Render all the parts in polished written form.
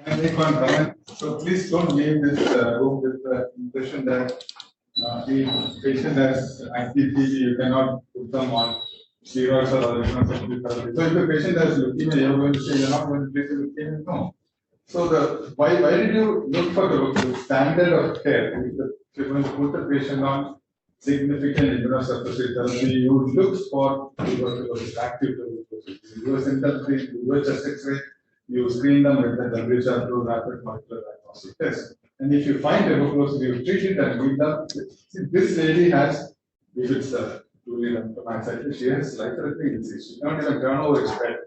So please don't leave this room with the impression that the patient has IPP, you cannot put them on steroids or different therapy. So if the patient has leukemia, you're going to say you're not going to treat the leukemia? No. So why did you look for the standard of care? If you're going to put the patient on significant immunosuppressive therapy, you look for tuberculosis, active tuberculosis. You do a symptom screen, you do a chest X-ray, you screen them with the temperature through rapid molecular diagnostic test. And if you find tuberculosis, you treat it and leave them. See, this lady has, if it's truly lymphocyte, she has life-threatening disease. She cannot even turn over his bed.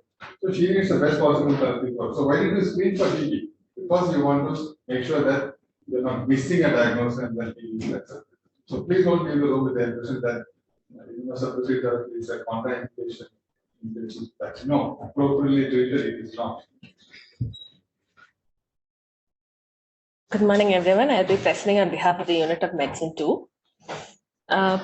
So she needs the best possible therapy for her. So why did you screen for TB? Because you want to make sure that you're not missing a diagnosis and then TB is. So please don't leave the room with the impression that immunosuppressive therapy is a contraindication. That no, appropriately treated it is not. Good morning, everyone. I'll be presenting on behalf of the Unit of Medicine 2.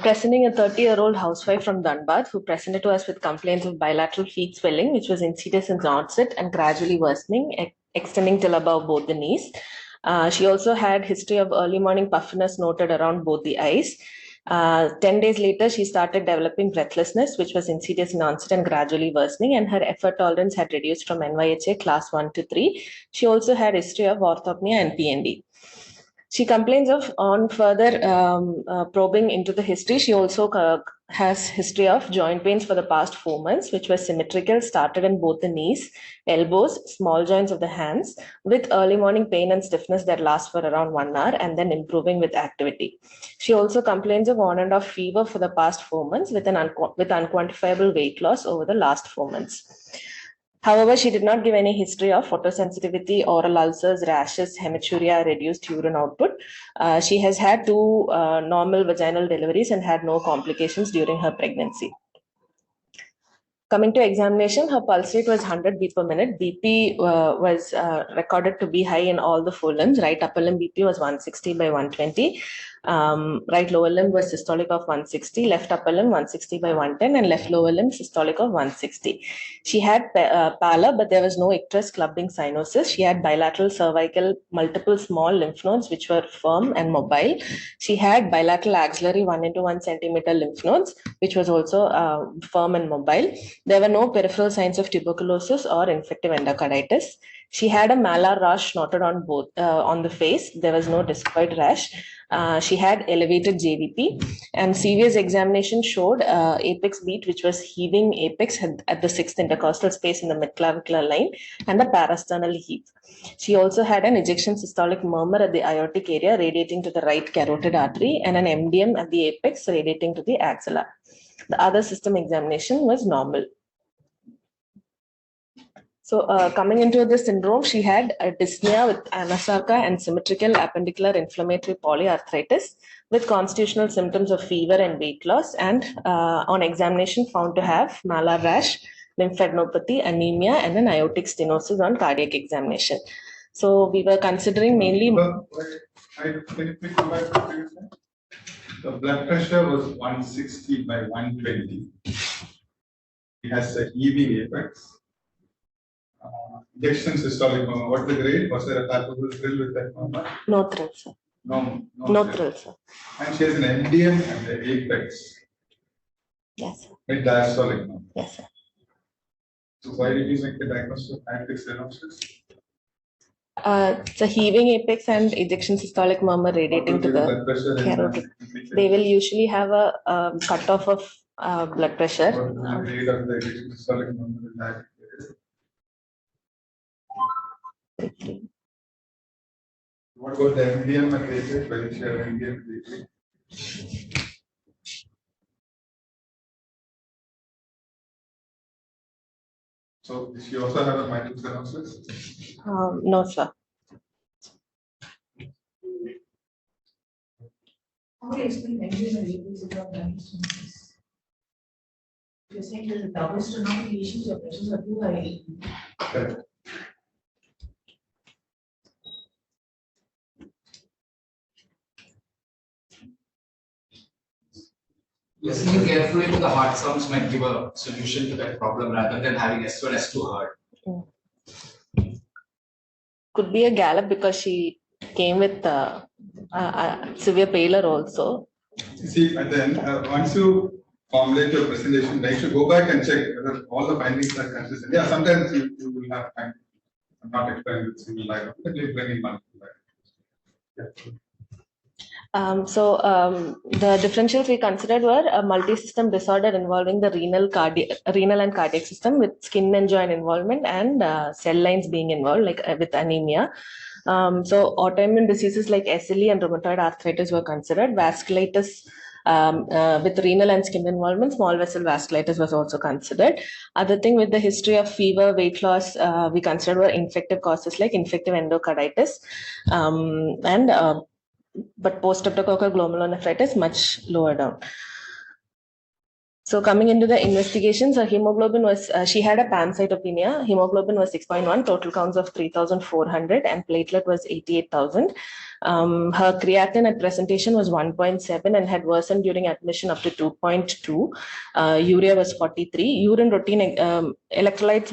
Presenting a 30-year-old housewife from Dhanbad who presented to us with complaints of bilateral feet swelling, which was insidious in onset and gradually worsening, extending till above both the knees. She also had history of early morning puffiness noted around both the eyes. 10 days later, she started developing breathlessness, which was insidious in onset and gradually worsening, and her effort tolerance had reduced from NYHA class 1 to 3. She also had history of orthopnea and PND. She complains of, on further probing into the history, she also has history of joint pains for the past 4 months, which was symmetrical, started in both the knees, elbows, small joints of the hands, with early morning pain and stiffness that lasts for around 1 hour and then improving with activity. She also complains of on and off fever for the past 4 months with unquantifiable weight loss over the last 4 months. However, she did not give any history of photosensitivity, oral ulcers, rashes, hematuria, reduced urine output. She has had 2 normal vaginal deliveries and had no complications during her pregnancy. Coming to examination, her pulse rate was 100 beat per minute. BP was recorded to be high in all the 4 limbs. Right upper limb BP was 160 by 120. Right lower limb was systolic of 160, left upper limb 160 by 110, and left lower limb systolic of 160. She had pallor, but there was no icterus clubbing cyanosis. She had bilateral cervical, multiple small lymph nodes, which were firm and mobile. She had bilateral axillary 1 into 1 centimeter lymph nodes, which was also firm and mobile. There were no peripheral signs of tuberculosis or infective endocarditis. She had a malar rash noted on both on the face. There was no discoid rash. She had elevated JVP, and CVS examination showed apex beat, which was heaving apex at the 6th intercostal space in the midclavicular line, and a parasternal heave. She also had an ejection systolic murmur at the aortic area radiating to the right carotid artery, and an MDM at the apex radiating to the axilla. The other system examination was normal. So coming into this syndrome, she had a dyspnea with anasarca and symmetrical appendicular inflammatory polyarthritis with constitutional symptoms of fever and weight loss, and on examination found to have malar rash, lymphadenopathy, anemia, and an aortic stenosis on cardiac examination. So we were considering mainly... The blood pressure was 160 by 120. It has a heaving apex. Ejection systolic murmur. What's the grade? Was there a palpable thrill with that murmur? No thrill, sir. No thrill, sir. And she has an MDM at the apex. Yes, sir. With diastolic murmur. Yes, sir. So why did you make the diagnosis of active stenosis? It's a heaving apex and ejection systolic murmur radiating to the carotid. They will usually have a cutoff of blood pressure. What was the grade of the ejection systolic murmur in that? What about the MDM at the apex? Why did she have MDM at the apex? So, does she also have a mitral stenosis? No, sir. How do you explain MDM and apex without diagnosis? You're saying there's a double stenosis, your pressures are too high. Correct. Listening carefully to the heart sounds might give a solution to that problem rather than having S1, S2 heart. could be a gallop because she came with severe pallor also. See, at the end, once you formulate your presentation, right, you go back and check whether all the findings are consistent. Yeah, sometimes you will have findings. I'm not explaining with single line, but you explain in multiple line. Yeah. The differentials we considered were a multi-system disorder involving the renal and cardiac system with skin and joint involvement and cell lines being involved, like with anemia. Autoimmune diseases like SLE and rheumatoid arthritis were considered. Vasculitis with renal and skin involvement, small vessel vasculitis was also considered. Other thing with the history of fever, weight loss, we considered were infective causes like infective endocarditis but post-streptococcal glomerulonephritis much lower down. So coming into the investigations, her hemoglobin was, she had a pancytopenia. Hemoglobin was 6.1, total counts of 3,400 and platelet was 88,000. Her creatinine at presentation was 1.7 and had worsened during admission up to 2.2. Urea was 43. Urine routine electrolytes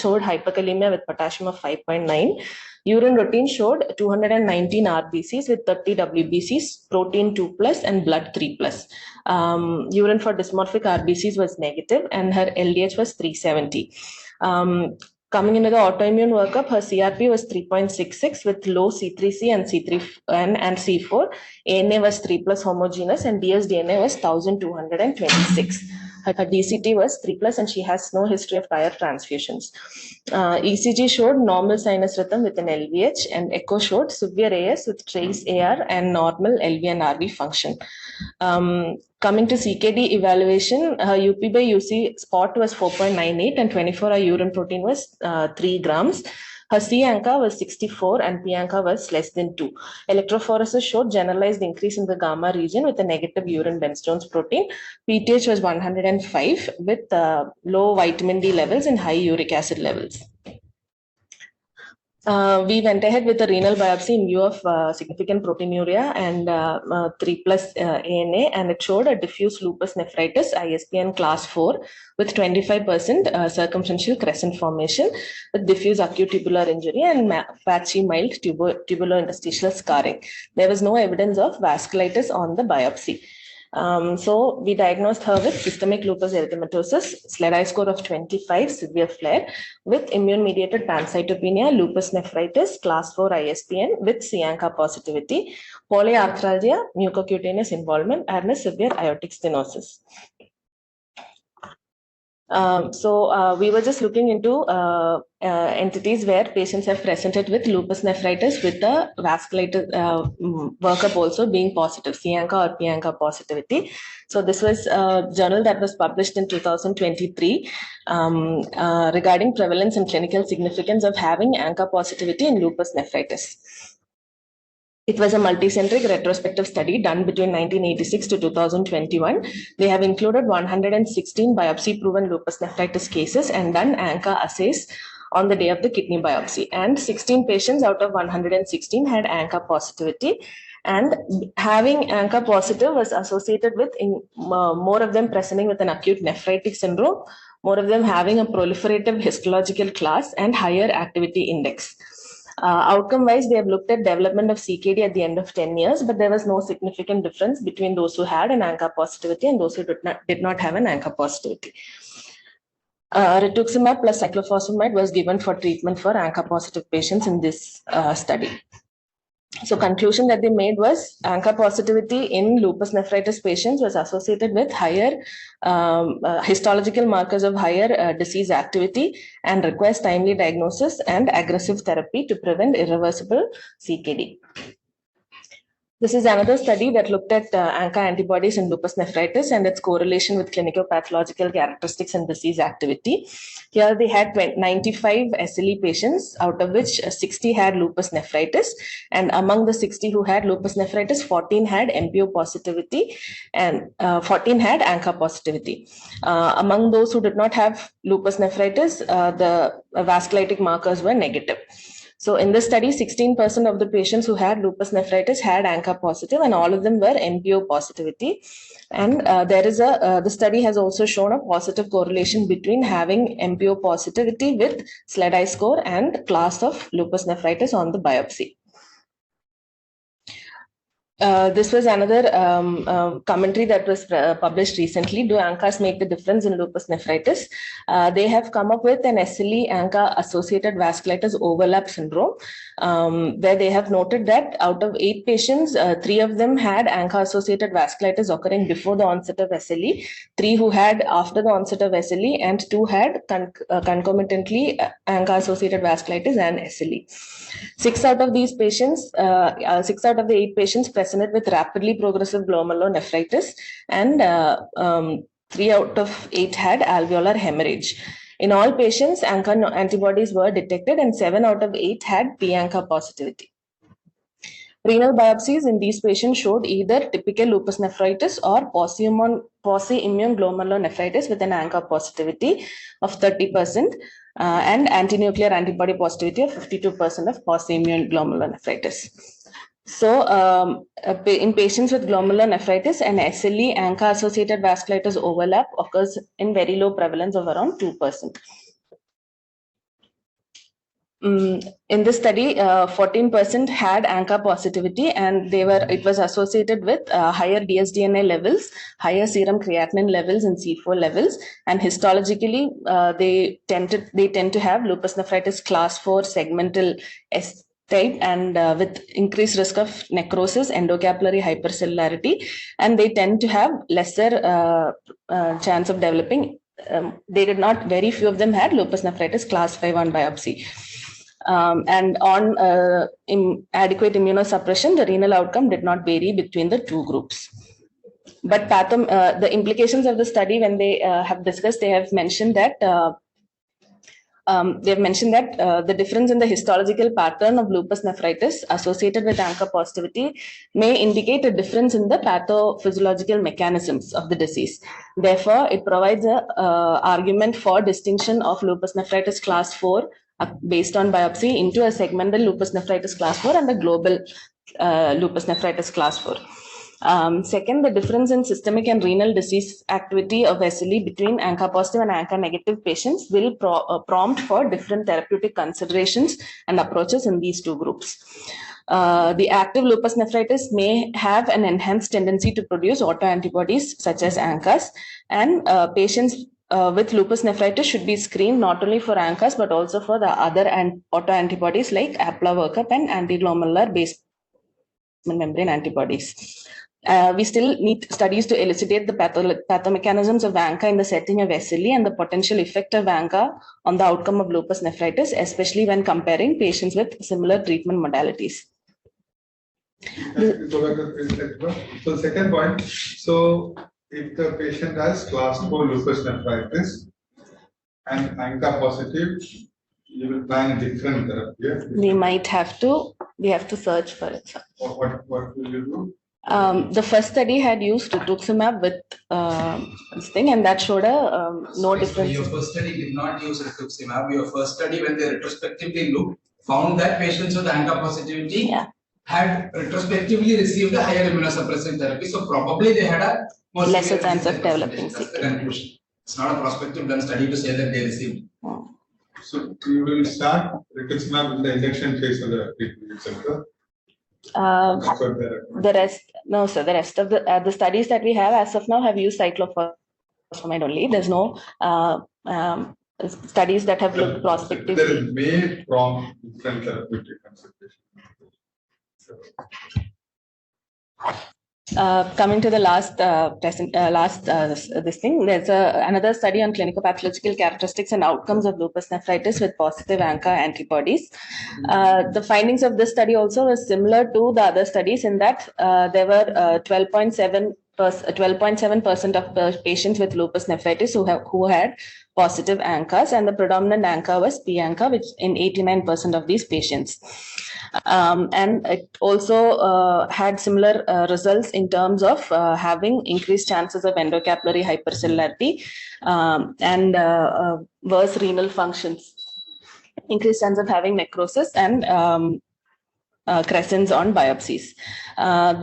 showed hyperkalemia with potassium of 5.9. Urine routine showed 219 RBCs with 30 WBCs, protein 2+ and blood 3+. Urine for dysmorphic RBCs was negative and her LDH was 370. Coming into the autoimmune workup, her CRP was 3.66 with low C3C and C4. ANA was 3+ homogeneous and dsDNA was 1226. Her DCT was 3+ and she has no history of prior transfusions. ECG showed normal sinus rhythm with an LVH and echo showed severe AS with trace AR and normal LV and RV function. Coming to CKD evaluation, her UP by UC spot was 4.98 and 24-hour urine protein was 3 grams. Her C ANCA was 64 and P ANCA was less than 2. Electrophoresis showed generalized increase in the gamma region with a negative urine Bennstone's protein. PTH was 105 with low vitamin D levels and high uric acid levels. We went ahead with a renal biopsy in view of significant proteinuria and 3+ ANA, and it showed a diffuse lupus nephritis, ISPN class 4, with 25% circumferential crescent formation with diffuse acute tubular injury and patchy mild tubulointerstitial scarring. There was no evidence of vasculitis on the biopsy. So we diagnosed her with systemic lupus erythematosus, SLEDAI score of 25, severe flare, with immune-mediated pancytopenia, lupus nephritis, class 4 ISPN with C ANCA positivity, polyarthralgia, mucocutaneous involvement, and a severe aortic stenosis. We were just looking into entities where patients have presented with lupus nephritis with the vasculitis workup also being positive, C ANCA or P ANCA positivity. So this was a journal that was published in 2023 regarding prevalence and clinical significance of having ANCA positivity in lupus nephritis. It was a multicentric retrospective study done between 1986 to 2021. They have included 116 biopsy-proven lupus nephritis cases and done ANCA assays on the day of the kidney biopsy. And 16 patients out of 116 had ANCA positivity. And having ANCA positive was associated with more of them presenting with an acute nephritic syndrome, more of them having a proliferative histological class and higher activity index. Outcome-wise, they have looked at development of CKD at the end of 10 years, but there was no significant difference between those who had an ANCA positivity and those who did not have an ANCA positivity. Rituximab plus cyclophosphamide was given for treatment for ANCA positive patients in this study. So conclusion that they made was ANCA positivity in lupus nephritis patients was associated with higher histological markers of higher disease activity and requires timely diagnosis and aggressive therapy to prevent irreversible CKD. This is another study that looked at ANCA antibodies in lupus nephritis and its correlation with clinical pathological characteristics and disease activity. Here they had 95 SLE patients, out of which 60 had lupus nephritis. And among the 60 who had lupus nephritis, 14 had MPO positivity and 14 had ANCA positivity. Among those who did not have lupus nephritis, the vasculitic markers were negative. So in this study, 16% of the patients who had lupus nephritis had ANCA positive, and all of them were MPO positivity. And the study has also shown a positive correlation between having MPO positivity with SLEDAI score and class of lupus nephritis on the biopsy. This was another commentary that was published recently. Do ANCAs make the difference in lupus nephritis? They have come up with an SLE ANCA associated vasculitis overlap syndrome, where they have noted that out of 8 patients, 3 of them had ANCA associated vasculitis occurring before the onset of SLE, 3 who had after the onset of SLE, and 2 had concomitantly ANCA associated vasculitis and SLE. 6 out of these patients, 6 out of the 8 patients presented with rapidly progressive glomerulonephritis, and 3 out of 8 had alveolar hemorrhage. In all patients, ANCA antibodies were detected, and 7 out of 8 had p-ANCA positivity. Renal biopsies in these patients showed either typical lupus nephritis or pauci-immune glomerulonephritis with an ANCA positivity of 30%. And anti-nuclear antibody positivity of 52% of pauci-immune glomerulonephritis. So, in patients with glomerulonephritis, an SLE ANCA associated vasculitis overlap occurs in very low prevalence of around 2%. In this study, 14% had ANCA positivity, and it was associated with higher dsDNA levels, higher serum creatinine levels, and C4 levels. And histologically, they tend to have lupus nephritis class 4 segmental S type, and with increased risk of necrosis, endocapillary hypercellularity, and they tend to have lesser chance of developing. Very few of them had lupus nephritis class 5 on biopsy. And on adequate immunosuppression, the renal outcome did not vary between the 2 groups. But the implications of the study, when they have discussed, they have mentioned that the difference in the histological pattern of lupus nephritis associated with ANCA positivity may indicate a difference in the pathophysiological mechanisms of the disease. Therefore, it provides an argument for distinction of lupus nephritis class 4 based on biopsy into a segmental lupus nephritis class 4 and a global lupus nephritis class 4. Second, the difference in systemic and renal disease activity of SLE between ANCA positive and ANCA negative patients will prompt for different therapeutic considerations and approaches in these 2 groups. The active lupus nephritis may have an enhanced tendency to produce autoantibodies such as ANCAs, and patients with lupus nephritis should be screened not only for ANCAs but also for the other autoantibodies like APLA workup and antiglomerular basement membrane antibodies. We still need studies to elucidate the pathomechanisms of ANCA in the setting of SLE and the potential effect of ANCA on the outcome of lupus nephritis, especially when comparing patients with similar treatment modalities. So second point, so if the patient has class 4 lupus nephritis and ANCA positive, you will plan a different therapy. We have to search for it. Sir. What will you do? The first study had used rituximab with this thing, and that showed no difference. Your first study did not use rituximab. Your first study, when they retrospectively looked, found that patients with ANCA positivity had retrospectively received a higher immunosuppressive therapy. So probably they had a more lesser chance of developing. That's the conclusion. It's not a prospective done study to say that they received. So you will start rituximab in the injection phase of the treatment center. The rest of the studies that we have as of now have used cyclophosphamide only. There's no studies that have looked prospectively. There may prompt different therapeutic consideration. Coming to the last this thing, there's another study on clinicopathological characteristics and outcomes of lupus nephritis with positive ANCA antibodies. The findings of this study also was similar to the other studies in that there were 12.7% of patients with lupus nephritis who had positive ANCAs, and the predominant ANCA was p-ANCA, which in 89% of these patients. And it also had similar results in terms of having increased chances of endocapillary hypercellularity and worse renal functions. increased chance of having necrosis, and crescents on biopsies.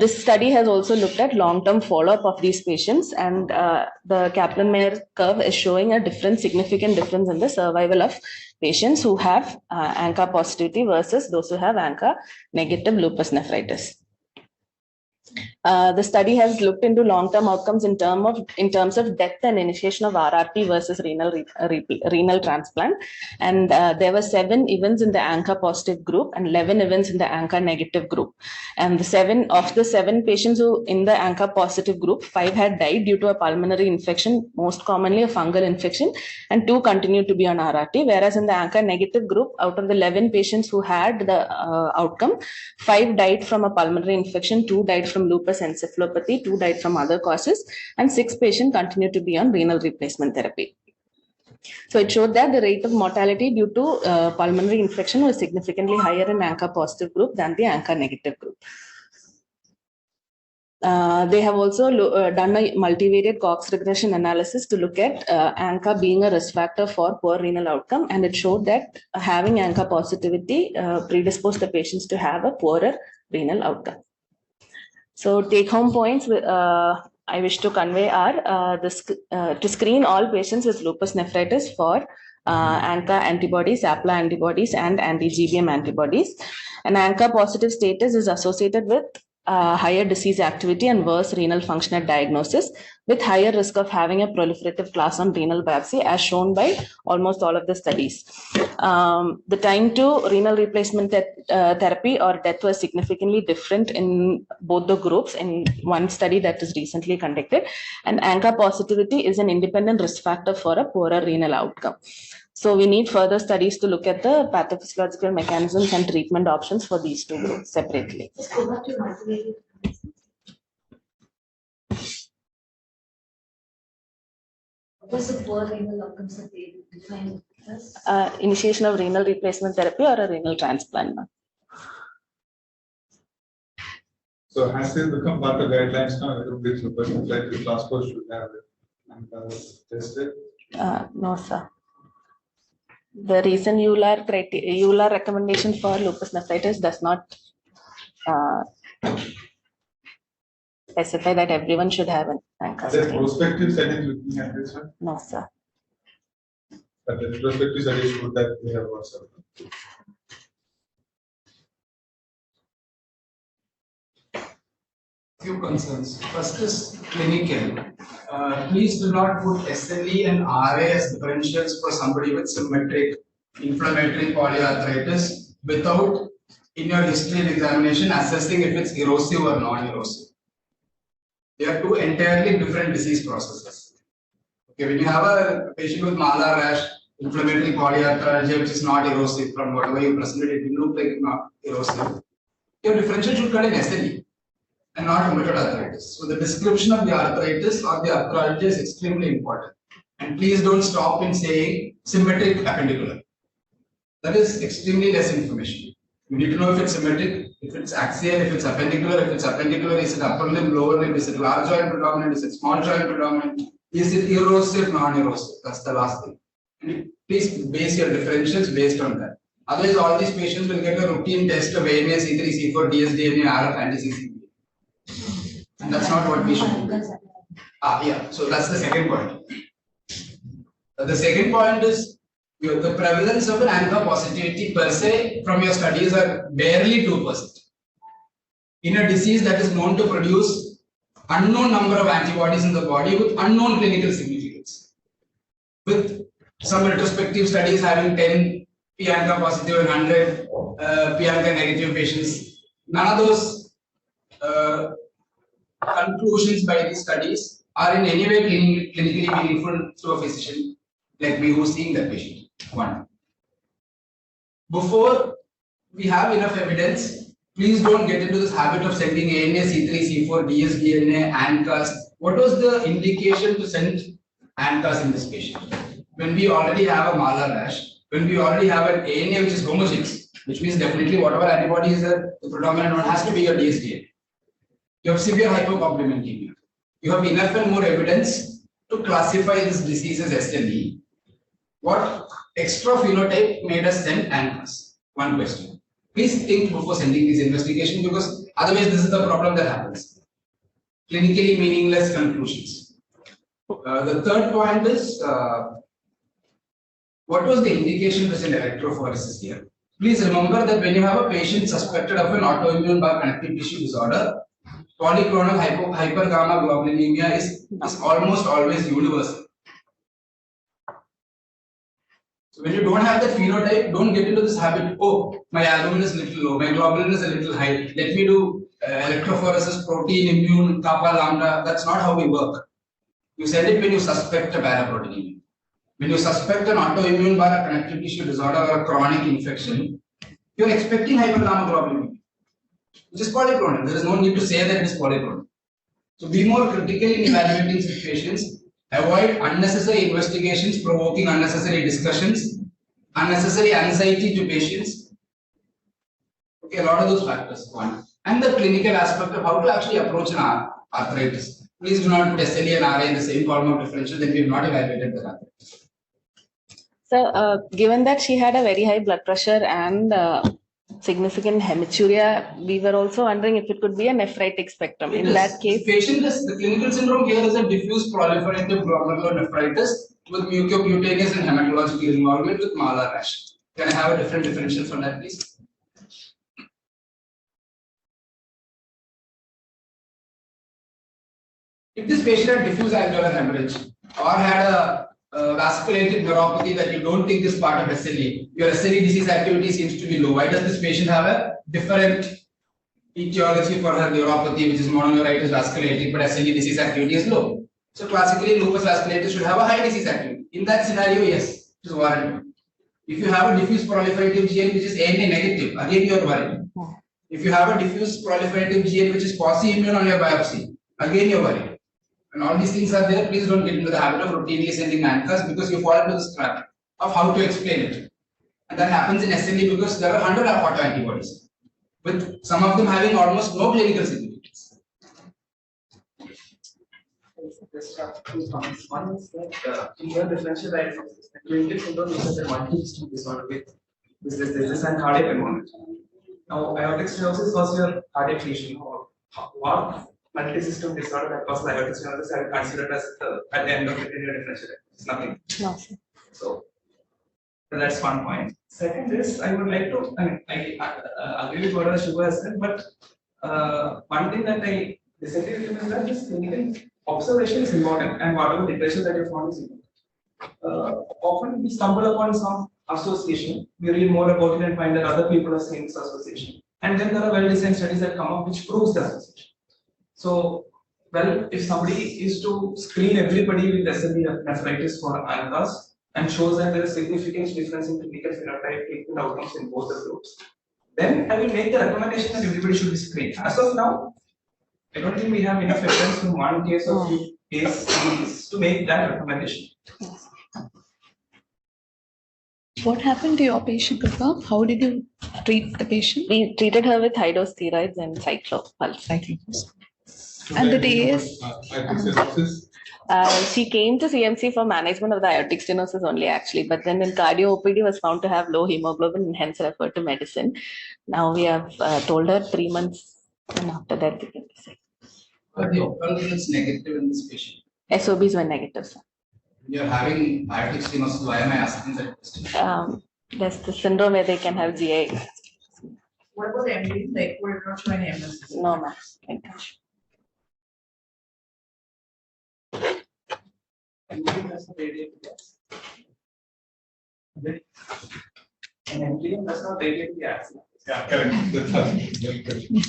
This study has also looked at long-term follow-up of these patients, and the Kaplan-Meier curve is showing a significant difference in the survival of patients who have ANCA positivity versus those who have ANCA negative lupus nephritis. The study has looked into long-term outcomes in terms of death and initiation of RRP versus renal transplant, and there were 7 events in the ANCA positive group and 11 events in the ANCA negative group. And the 7 patients who in the ANCA positive group, 5 had died due to a pulmonary infection, most commonly a fungal infection, and 2 continued to be on RRT. Whereas in the ANCA negative group, out of the 11 patients who had the outcome, 5 died from a pulmonary infection, 2 died from lupus encephalopathy, 2 died from other causes, and 6 patients continued to be on renal replacement therapy. So it showed that the rate of mortality due to pulmonary infection was significantly higher in ANCA positive group than the ANCA negative group. They have also done a multivariate Cox regression analysis to look at ANCA being a risk factor for poor renal outcome, and it showed that having ANCA positivity predisposed the patients to have a poorer renal outcome. So take-home points I wish to convey are to screen all patients with lupus nephritis for ANCA antibodies, APLA antibodies, and anti-GBM antibodies. An ANCA positive status is associated with higher disease activity and worse renal function at diagnosis, with higher risk of having a proliferative class on renal biopsy, as shown by almost all of the studies. The time to renal replacement therapy or death was significantly different in both the groups in one study that is recently conducted, and ANCA positivity is an independent risk factor for a poorer renal outcome. So we need further studies to look at the pathophysiological mechanisms and treatment options for these 2 groups separately. Let's go back to multivariate. What was the poor renal outcomes that they defined as? Initiation of renal replacement therapy or a renal transplant. So has this become part of guidelines now? Which lupus nephritis class 4 should have it and tested? No, sir. The recent EULAR recommendation for lupus nephritis does not specify that everyone should have an ANCA. Are there prospective studies looking at this one? No, sir. But the prospective studies should that we have also. Few concerns. First is clinical. Please do not put SLE and RA as differentials for somebody with symmetric inflammatory polyarthritis without, in your history and examination, assessing if it's erosive or non-erosive. They are 2 entirely different disease processes. Okay, when you have a patient with malar rash, inflammatory polyarthralgia, which is not erosive, from whatever you presented, it will look like it's not erosive. Your differential should contain SLE and not rheumatoid arthritis. So the description of the arthritis or the arthralgia is extremely important. And please don't stop in saying symmetric appendicular. That is extremely less information. You need to know if it's symmetric, if it's axial, if it's appendicular. If it's appendicular, is it upper limb, lower limb, is it large joint predominant, is it small joint predominant, is it erosive, non-erosive? That's the last thing. And please base your differentials based on that. Otherwise, all these patients will get a routine test of ANA, C3, C4, dsDNA, RF, anti-CCP. And that's not what we should do. Yeah, so that's the second point. The second point is the prevalence of an ANCA positivity per se from your studies are barely 2%. In a disease that is known to produce unknown number of antibodies in the body with unknown clinical significance. With some retrospective studies having 10 p-ANCA positive and 100 p-ANCA negative patients, none of those conclusions by these studies are in any way clinically meaningful to a physician like me who's seeing that patient. One. Before we have enough evidence, please don't get into this habit of sending ANA, C3, C4, dsDNA, ANCAs. What was the indication to send ANCAs in this patient? When we already have a malar rash, when we already have an ANA which is homogeneous, which means definitely whatever antibody is there, the predominant one has to be your dsDNA. You have severe hypocomplementemia. You have enough and more evidence to classify this disease as SLE. What extra phenotype made us send ANCAs? One question. Please think before sending these investigations, because otherwise this is the problem that happens. Clinically meaningless conclusions. The third point is, what was the indication for an electrophoresis here? Please remember that when you have a patient suspected of an autoimmune by connective tissue disorder, polyclonal hypergammaglobulinemia is almost always universal. So when you don't have that phenotype, don't get into this habit. Oh, my albumin is a little low, my globulin is a little high. Let me do electrophoresis, protein, immune, kappa, lambda. That's not how we work. You send it when you suspect a paraproteinemia. When you suspect an autoimmune by a connective tissue disorder or a chronic infection, you're expecting hypergammaglobulinemia, which is polyclonal. There is no need to say that it is polyclonal. So be more critical in evaluating such patients. Avoid unnecessary investigations, provoking unnecessary discussions, unnecessary anxiety to patients. Okay, a lot of those factors. One. And the clinical aspect of how to actually approach an arthritis. Please do not put SLE and RA in the same column of differential, then we have not evaluated the arthritis. So, given that she had a very high blood pressure and significant hematuria, we were also wondering if it could be a nephritic spectrum. In that case, the clinical syndrome here is a diffuse proliferative glomerulonephritis with mucocutaneous and hematological involvement with malar rash. Can I have a different differential for that, please? If this patient had diffuse alveolar hemorrhage or had a vasculated neuropathy that you don't think is part of SLE, your SLE disease activity seems to be low. Why does this patient have a different etiology for her neuropathy, which is mononeuritis vasculating, but SLE disease activity is low? So classically, lupus vasculatus should have a high disease activity. In that scenario, yes, it is warranted. If you have a diffuse proliferative GN which is ANA negative, again you are worried. If you have a diffuse proliferative GN which is quasi-immune on your biopsy, again you are worried. And all these things are there, please don't get into the habit of routinely sending ANCAs because you fall into this trap of how to explain it. And that happens in SLE because there are 100 autoantibodies, with some of them having almost no clinical significance. Just have two comments. One is that in your differential diagnosis, the clinical syndrome is a multi-system disorder with this and cardiac involvement. Now, aortic stenosis was your cardiac lesion. What multi-system disorder that caused aortic stenosis are considered as at the end of it in your differential diagnosis? Nothing. no. So that's one point. Second is, I would like to, I agree with what Shubha has said, but one thing that I disagree with him is that this clinical observation is important, and whatever depression that you found is important. Often we stumble upon some association, we read more about it and find that other people are saying this association. And then there are well-designed studies that come up which proves the association. So, well, if somebody is to screen everybody with SLE nephritis for ANCAs and shows that there is significant difference in clinical phenotype, treatment outcomes in both the groups, then I will make the recommendation that everybody should be screened. As of now, I don't think we have enough evidence from one case or few cases to make that recommendation. What happened to your patient, Krupa? How did you treat the patient? We treated her with high-dose steroids and cyclopulse. And the DAS? She came to CMC for management of the aortic stenosis only, actually, but then in cardio OPD was found to have low hemoglobin and hence referred to medicine. Now we have told her 3 months, and after that we can decide. But the occurrence is negative in this patient. SOBs were negative, sir. You are having aortic stenosis. Why am I asking that question? There's the syndrome where they can have GA. What about the MD? Like, we're not showing MS. No, ma'am. Thank you. MDM does not radiate gas. And MDM does not radiate gas. Yeah, correct. That's a good question.